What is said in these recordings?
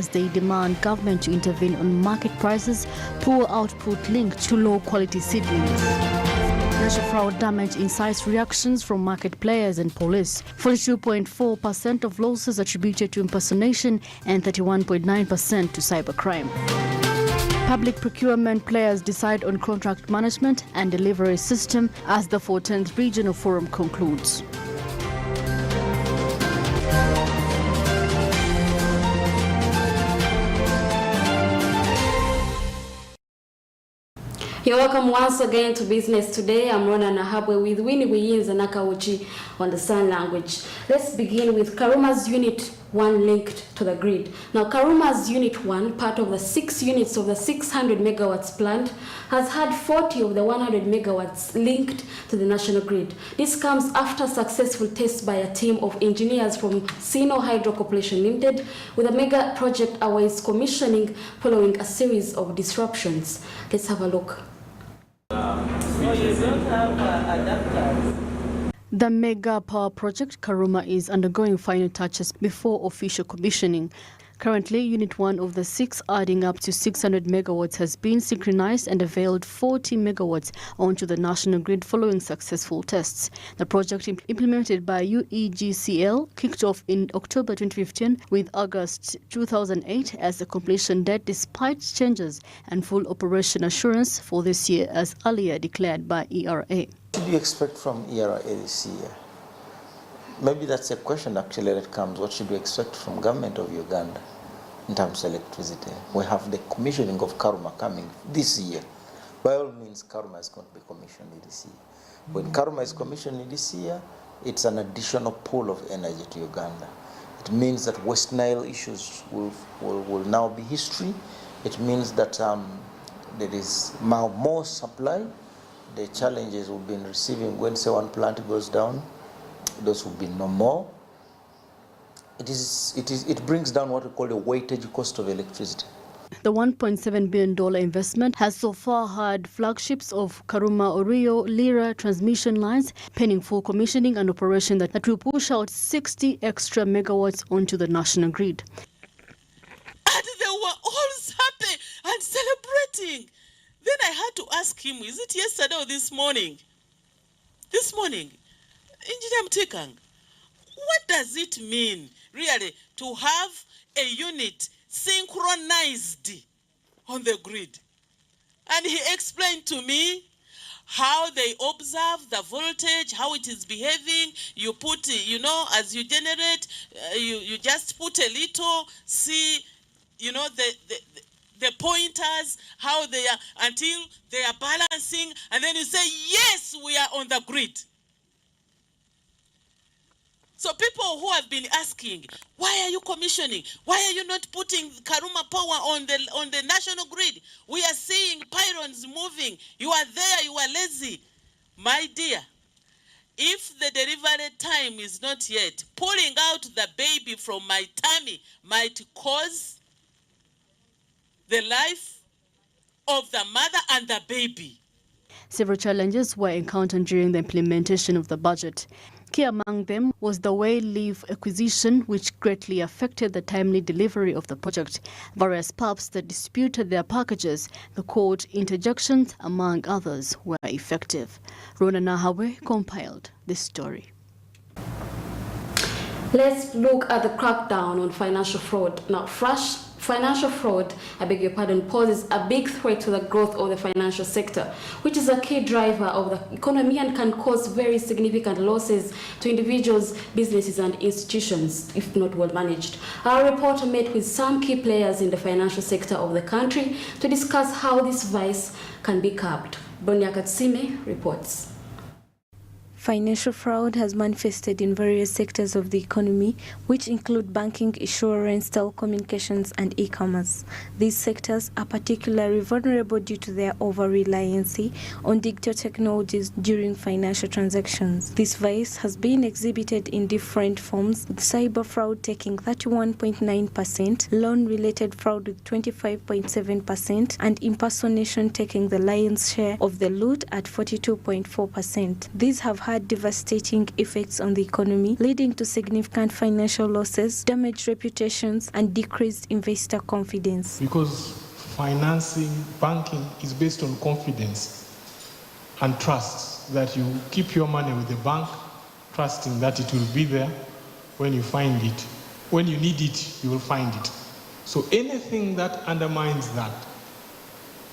as they demand government to intervene on market prices, poor output linked to low-quality seedlings. Financial fraud damage incites reactions from market players and police. 42.4% of losses attributed to impersonation and 31.9% to cybercrime. Public procurement players decide on contract management and delivery system as the 14th Regional Forum concludes. You're welcome once again to Business Today. I'm Rona Nahabwe with Winnie Wiyinza Nakauchi on the sign language. Let's begin with KARUMA's Unit 1 linked to the grid. Now, KARUMA's Unit 1, part of the 6 units of the 600 megawatts plant, has had 40 of the 100 megawatts linked to the national grid. This comes after successful tests by a team of engineers from Sino Hydro Corporation Limited, with a mega project awaits commissioning following a series of disruptions. Let's have a look. So you don't have adapters? The mega power project KARUMA is undergoing final touches before official commissioning. Currently, Unit 1 of the 6, adding up to 600 megawatts, has been synchronized and availed 40 megawatts onto the national grid following successful tests. The project, implemented by UEGCL, kicked off in October 2015 with August 2008 as the completion date, despite changes and full operation assurance for this year as earlier declared by ERA. What do you expect from ERA this year? Maybe that's a question actually that comes. What should we expect from government of Uganda in terms of electricity? We have the commissioning of KARUMA coming this year. By all means, KARUMA is going to be commissioned this year. When KARUMA is commissioned this year, it's an additional pool of energy to Uganda. It means that West Nile issues will now be history. It means that there is now more supply. The challenges we've been receiving when, say, one plant goes down, those will be no more. It brings down what we call the weightage cost of electricity. The $1.7 billion investment has so far had flagships of KARUMA Orio Lira transmission lines pending full commissioning and operation that will push out 60 extra megawatts onto the national grid. And they were all happy and celebrating. Then I had to ask him, is it yesterday or this morning? This morning. Engineer Mtikang, what does it mean, really, to have a unit synchronized on the grid? And he explained to me how they observe the voltage, how it is behaving. You put, as you generate, you just put a little, see, the pointers, how they are, until they are balancing, and then you say, yes, we are on the grid. So people who have been asking, why are you commissioning? Why are you not putting KARUMA power on the national grid? We are seeing pylons moving. You are there, you are lazy. My dear, if the delivery time is not yet, pulling out the baby from my tummy might cause the life of the mother and the baby. Several challenges were encountered during the implementation of the budget. Key among them was the way leave acquisition, which greatly affected the timely delivery of the project. Various pubs that disputed their packages, the court interjections, among others, were effective. Rona Nahabwe compiled this story. Let's look at the crackdown on financial fraud. Now, financial fraud, poses a big threat to the growth of the financial sector, which is a key driver of the economy and can cause very significant losses to individuals, businesses, and institutions if not well managed. Our reporter met with some key players in the financial sector of the country to discuss how this vice can be curbed. Bonia Katsime reports. Financial fraud has manifested in various sectors of the economy, which include banking, insurance, telecommunications, and e-commerce. These sectors are particularly vulnerable due to their over-reliance on digital technologies during financial transactions. This vice has been exhibited in different forms, with cyber fraud taking 31.9%, loan-related fraud with 25.7%, and impersonation taking the lion's share of the loot at 42.4%. These have had had devastating effects on the economy, leading to significant financial losses, damaged reputations, and decreased investor confidence. Because financing, banking is based on confidence and trust, that you keep your money with the bank, trusting that it will be there when you find it. When you need it, you will find it. So anything that undermines that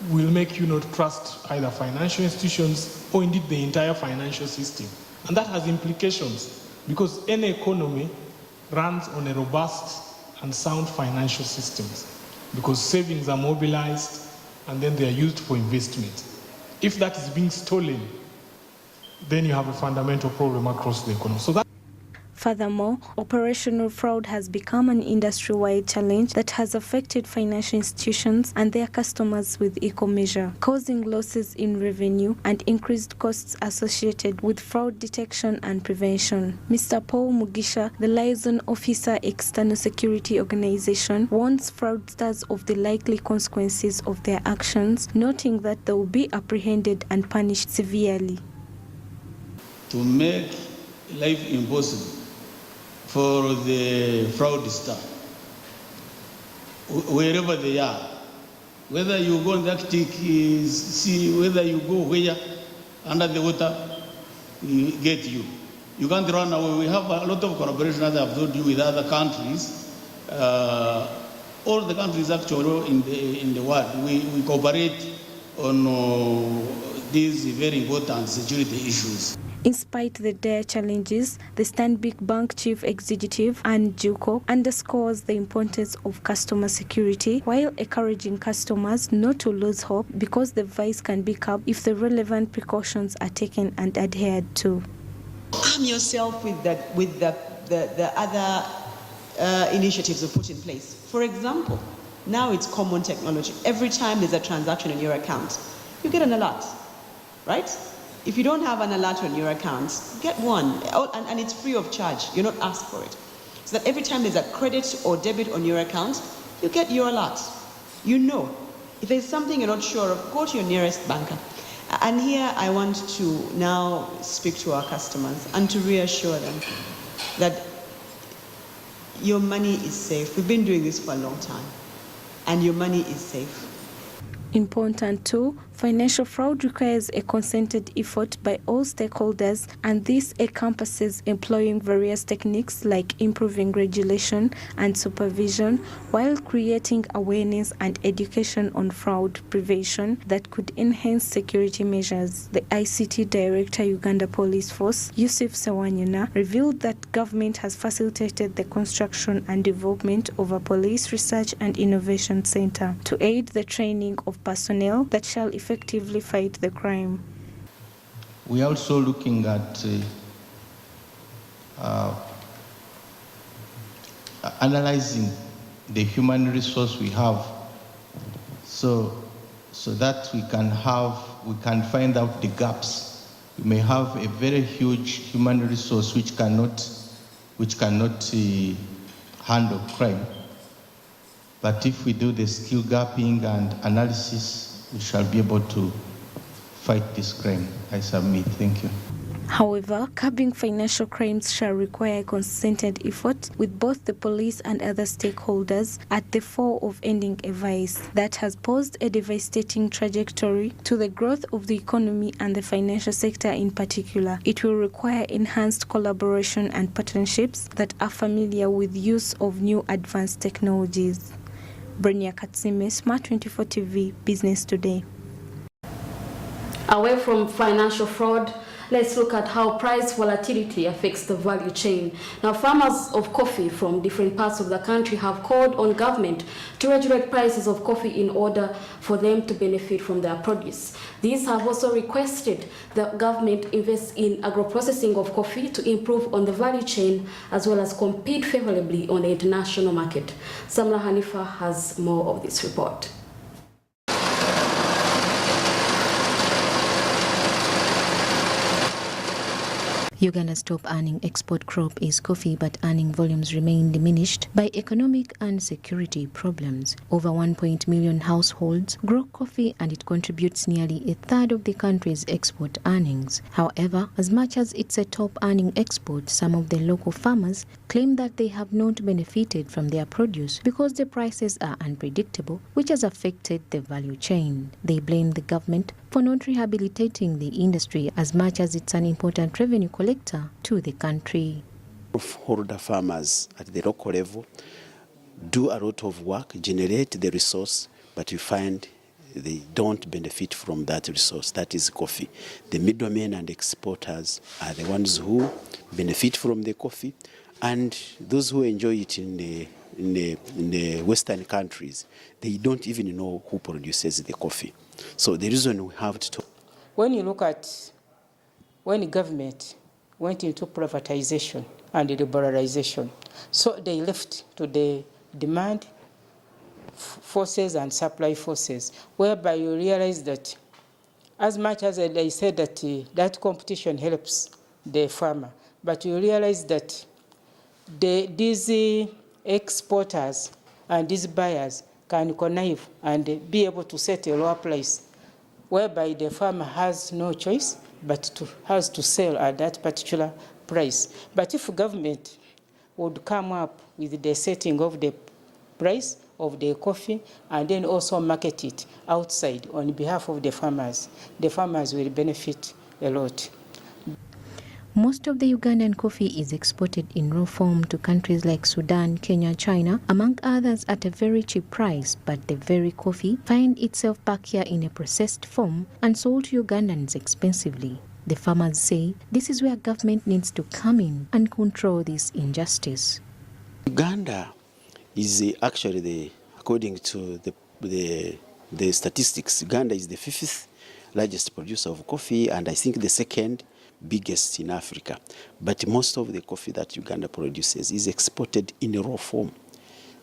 will make you not trust either financial institutions or indeed the entire financial system. And that has implications because any economy runs on a robust and sound financial systems because savings are mobilized and then they are used for investment. If that is being stolen, then you have a fundamental problem across the economy. So that Furthermore, operational fraud has become an industry-wide challenge that has affected financial institutions and their customers with equal measure, causing losses in revenue and increased costs associated with fraud detection and prevention. Mr. Paul Mugisha, the liaison officer, External Security Organization, warns fraudsters of the likely consequences of their actions, noting that they will be apprehended and punished severely. To make life impossible for the fraudster, wherever they are, whether you go in the Arctic, see whether you go where, under the water, get you. You can't run away. We have a lot of collaboration, as I've told you, with other countries. All the countries actually in the world, we cooperate on these very important security issues. In spite of the dire challenges, the Stanbic Bank Chief Executive Anne Juko underscores the importance of customer security while encouraging customers not to lose hope because the vice can be curbed if the relevant precautions are taken and adhered to. Arm yourself with the other initiatives we put in place. For example, now it's common technology. Every time there's a transaction in your account, you get an alert, right? If you don't have an alert on your account, get one, and it's free of charge. You're not asked for it. So that every time there's a credit or debit on your account, you get your alert. You know. If there's something you're not sure of, go to your nearest banker. And here I want to now speak to our customers and to reassure them that your money is safe. We've been doing this for a long time, and your money is safe. Important too, financial fraud requires a concerted effort by all stakeholders, and this encompasses employing various techniques like improving regulation and supervision while creating awareness and education on fraud prevention that could enhance security measures. The ICT Director, Uganda Police Force, Yusuf Sawanyana, revealed that government has facilitated the construction and development of a police research and innovation center to aid the training of personnel that shall effectively fight the crime. We are also looking at analyzing the human resource we have, so that we can find out the gaps. We may have a very huge human resource which cannot handle crime. But if we do the skill gapping and analysis, we shall be able to fight this crime. I submit. Thank you. However, curbing financial crimes shall require a concerted effort with both the police and other stakeholders at the fore of ending a vice that has posed a devastating trajectory to the growth of the economy and the financial sector in particular. It will require enhanced collaboration and partnerships that are familiar with use of new advanced technologies. Brenia Katsime, Smart 24 TV, Business Today. Away from financial fraud, let's look at how price volatility affects the value chain. Now, farmers of coffee from different parts of the country have called on government to regulate prices of coffee in order for them to benefit from their produce. These have also requested the government invest in agro-processing of coffee to improve on the value chain as well as compete favorably on the international market. Samla Hanifa has more of this report. Uganda's top earning export crop is coffee, but earning volumes remain diminished by economic and security problems. Over 1 million households grow coffee and it contributes nearly a third of the country's export earnings. However, as much as it's a top earning export, some of the local farmers claim that they have not benefited from their produce because the prices are unpredictable, which has affected the value chain. They blame the government for not rehabilitating the industry as much as it's an important revenue collector to the country. Holder farmers at the local level do a lot of work, generate the resource, but you find they don't benefit from that resource. That is coffee. The middlemen and exporters are the ones who benefit from the coffee, and those who enjoy it in the Western countries, they don't even know who produces the coffee. So the reason we have to talk. When you look at when the government went into privatization and liberalization, so they left to the demand forces and supply forces, whereby you realize that as much as they said that that competition helps the farmer, but you realize that these exporters and these buyers can connive and be able to set a lower price, whereby the farmer has no choice but has to sell at that particular price. But if government would come up with the setting of the price of the coffee and then also market it outside on behalf of the farmers will benefit a lot. Most of the Ugandan coffee is exported in raw form to countries like Sudan, Kenya, China, among others at a very cheap price, but the very coffee finds itself back here in a processed form and sold to Ugandans expensively. The farmers say this is where government needs to come in and control this injustice. Uganda is actually, according to the statistics, Uganda is the 5th largest producer of coffee, and I think the 2nd biggest in Africa. But most of the coffee that Uganda produces is exported in a raw form.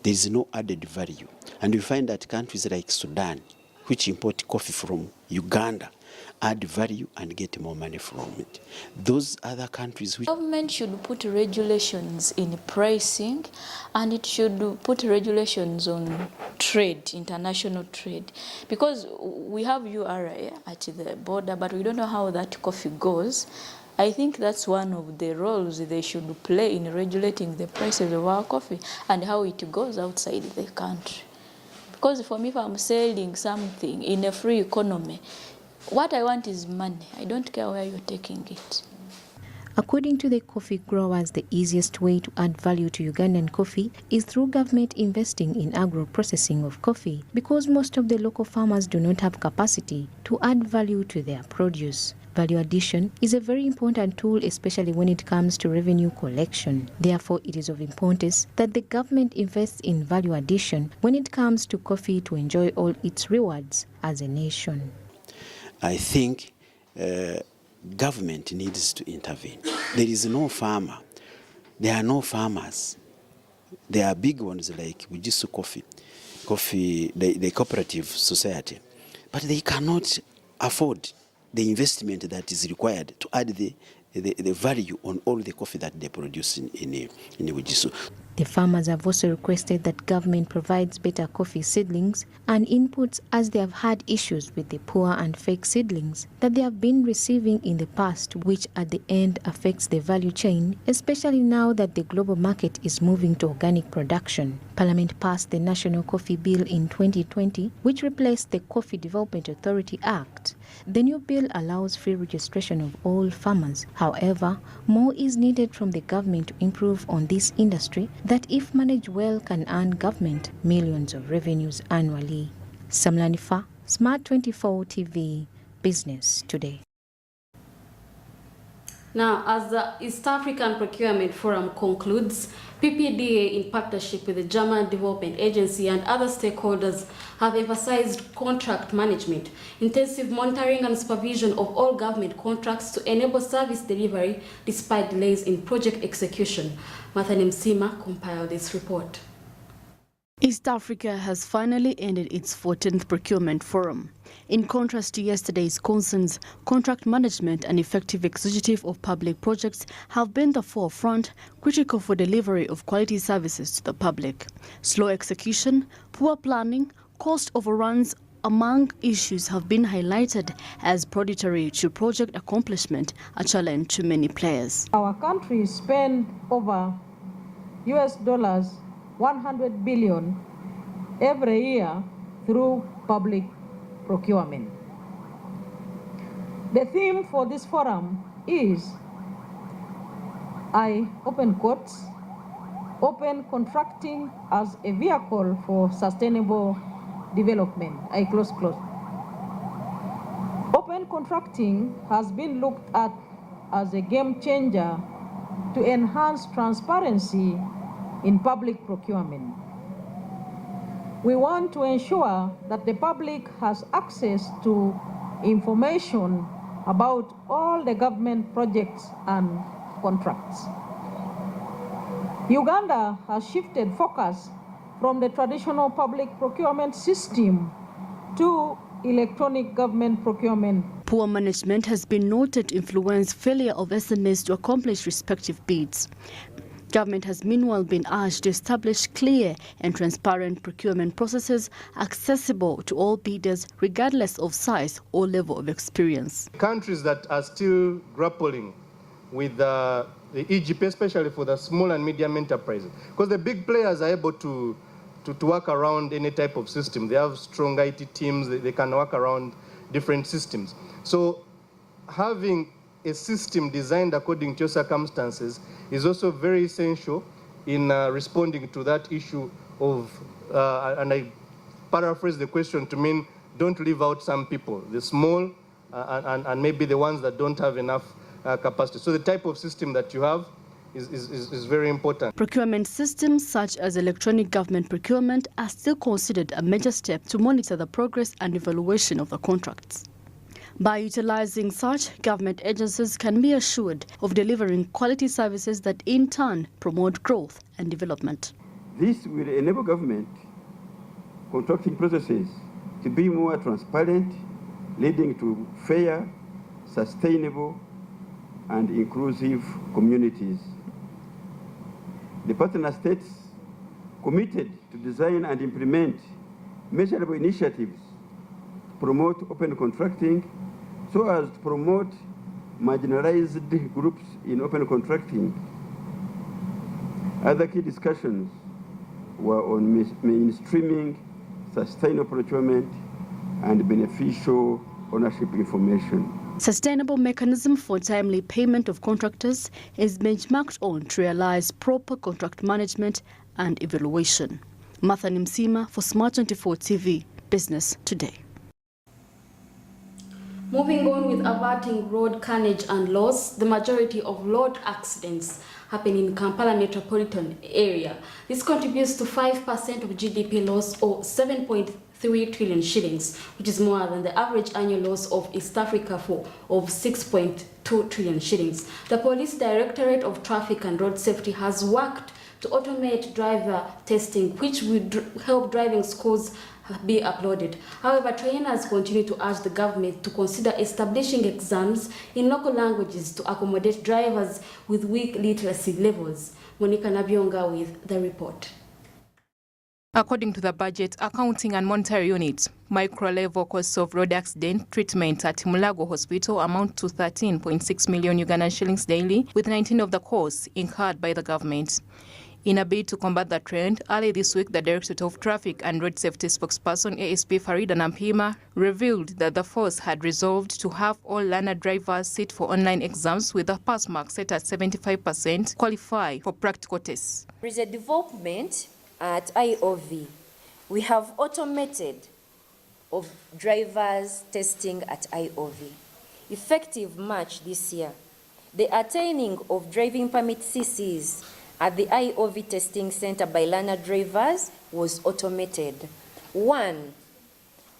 There is no added value. And we find that countries like Sudan, which import coffee from Uganda, add value and get more money from it. Those other countries which... Government should put regulations in pricing, and it should put regulations on trade, international trade. Because we have URA at the border, but we don't know how that coffee goes. I think that's one of the roles they should play in regulating the prices of our coffee and how it goes outside the country. Because for me, if I'm selling something in a free economy, what I want is money. I don't care where you're taking it. According to the coffee growers, the easiest way to add value to Ugandan coffee is through government investing in agro-processing of coffee, because most of the local farmers do not have capacity to add value to their produce. Value addition is a very important tool, especially when it comes to revenue collection. Therefore, it is of importance that the government invests in value addition when it comes to coffee to enjoy all its rewards as a nation. I think government needs to intervene. There is no farmer. There are no farmers. There are big ones like Bujisu Coffee, the cooperative society. But they cannot afford the investment that is required to add the value on all the coffee that they produce in Bujisu. The farmers have also requested that government provides better coffee seedlings and inputs, as they have had issues with the poor and fake seedlings that they have been receiving in the past, which at the end affects the value chain, especially now that the global market is moving to organic production. Parliament passed the National Coffee Bill in 2020, which replaced the Coffee Development Authority Act. The new bill allows free registration of all farmers. However, more is needed from the government to improve on this industry that, if managed well, can earn government millions of revenues annually. Samlanifa, Smart 24 TV, Business Today. Now, as the East African Procurement Forum concludes, PPDA, in partnership with the German Development Agency and other stakeholders, have emphasized contract management, intensive monitoring and supervision of all government contracts to enable service delivery despite delays in project execution. Martha Nemsima compiled this report. East Africa has finally ended its 14th Procurement Forum. In contrast to yesterday's concerns, contract management and effective executive of public projects have been the forefront, critical for delivery of quality services to the public. Slow execution, poor planning, cost overruns among issues have been highlighted as predatory to project accomplishment, a challenge to many players. Our country spends over US$ 100 billion every year through public procurement. The theme for this forum is, open contracting as a vehicle for sustainable development, Open contracting has been looked at as a game changer to enhance transparency in public procurement. We want to ensure that the public has access to information about all the government projects and contracts. Uganda has shifted focus from the traditional public procurement system to electronic government procurement. Poor management has been noted to influence failure of SMEs to accomplish respective bids. Government has meanwhile been urged to establish clear and transparent procurement processes accessible to all bidders regardless of size or level of experience. Countries that are still grappling with the EGP, especially for the small and medium enterprises, because the big players are able to work around any type of system. They have strong IT teams, they can work around different systems. So having a system designed according to your circumstances is also very essential in responding to that issue of, and I paraphrase the question to mean, don't leave out some people, the small and maybe the ones that don't have enough capacity. So the type of system that you have is very important. Procurement systems such as electronic government procurement are still considered a major step to monitor the progress and evaluation of the contracts. By utilizing such, government agencies can be assured of delivering quality services that in turn promote growth and development. This will enable government contracting processes to be more transparent, leading to fair, sustainable, and inclusive communities. The partner states committed to design and implement measurable initiatives to promote open contracting so as to promote marginalized groups in open contracting. Other key discussions were on mainstreaming sustainable procurement and beneficial ownership information. Sustainable mechanism for timely payment of contractors is benchmarked on to realize proper contract management and evaluation. Martha Nimsima for Smart 24 TV, Business Today. Moving on with averting road carnage and loss, the majority of road accidents happen in Kampala metropolitan area. This contributes to 5% of GDP loss, or 7.3 trillion shillings, which is more than the average annual loss of East Africa of 6.2 trillion shillings. The Police Directorate of Traffic and Road Safety has worked to automate driver testing, which would help driving scores be uploaded. However, trainers continue to urge the government to consider establishing exams in local languages to accommodate drivers with weak literacy levels. Monica Nabionga with the report. According to the Budget, Accounting and Monetary Unit, micro-level costs of road accident treatment at Mulago Hospital amount to 13.6 million Ugandan shillings daily, with 19 of the costs incurred by the government. In a bid to combat the trend, early this week, the Directorate of Traffic and Road Safety spokesperson ASP Farida Nampima revealed that the force had resolved to have all learner drivers sit for online exams with a pass mark set at 75% qualify for practical tests. There is a development at IOV. We have automated of drivers testing at IOV. Effective March this year, the attaining of driving permit CCs at the IOV testing center by learner drivers was automated. 1.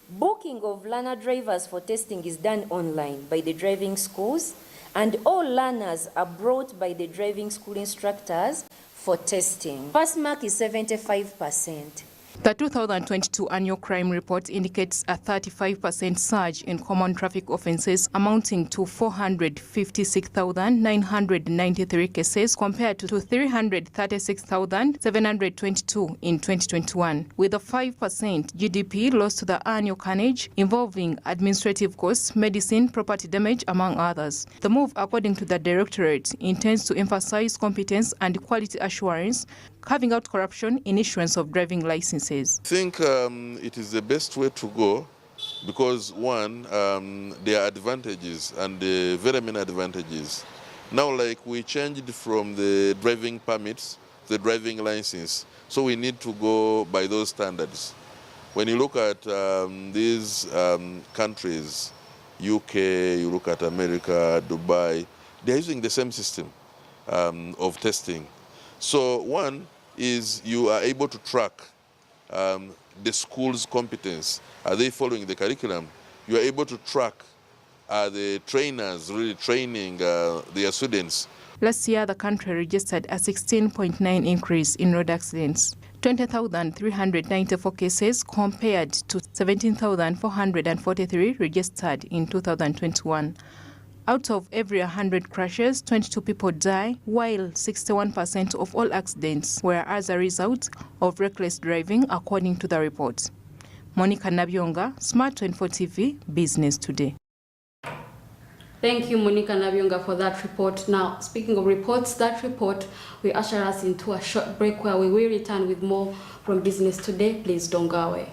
Booking of learner drivers for testing is done online by the driving schools, and all learners are brought by the driving school instructors for testing. Pass mark is 75%. The 2022 annual crime report indicates a 35% surge in common traffic offences amounting to 456,993 cases compared to 336,722 in 2021, with a 5% GDP loss to the annual carnage involving administrative costs, medicine, property damage, among others. The move, according to the Directorate, intends to emphasise competence and quality assurance, carving out corruption in issuance of driving licenses. I think it is the best way to go because, one, there are advantages and very many advantages. Now, like we changed from the driving permits to the driving license, so we need to go by those standards. When you look at these countries, UK, you look at America, Dubai, they're using the same system of testing. So one is you are able to track the school's competence. Are they following the curriculum? You are able to track are the trainers really training their students. Last year, the country registered a 16.9% increase in road accidents, 20,394 cases compared to 17,443 registered in 2021. Out of every 100 crashes, 22 people die, while 61% of all accidents were as a result of reckless driving, according to the report. Monica Nabyonga, Smart 24 TV, Business Today. Thank you, Monica Nabyonga, for that report. Now, speaking of reports, that report will usher us into a short break where we will return with more from Business Today. Please don't go away.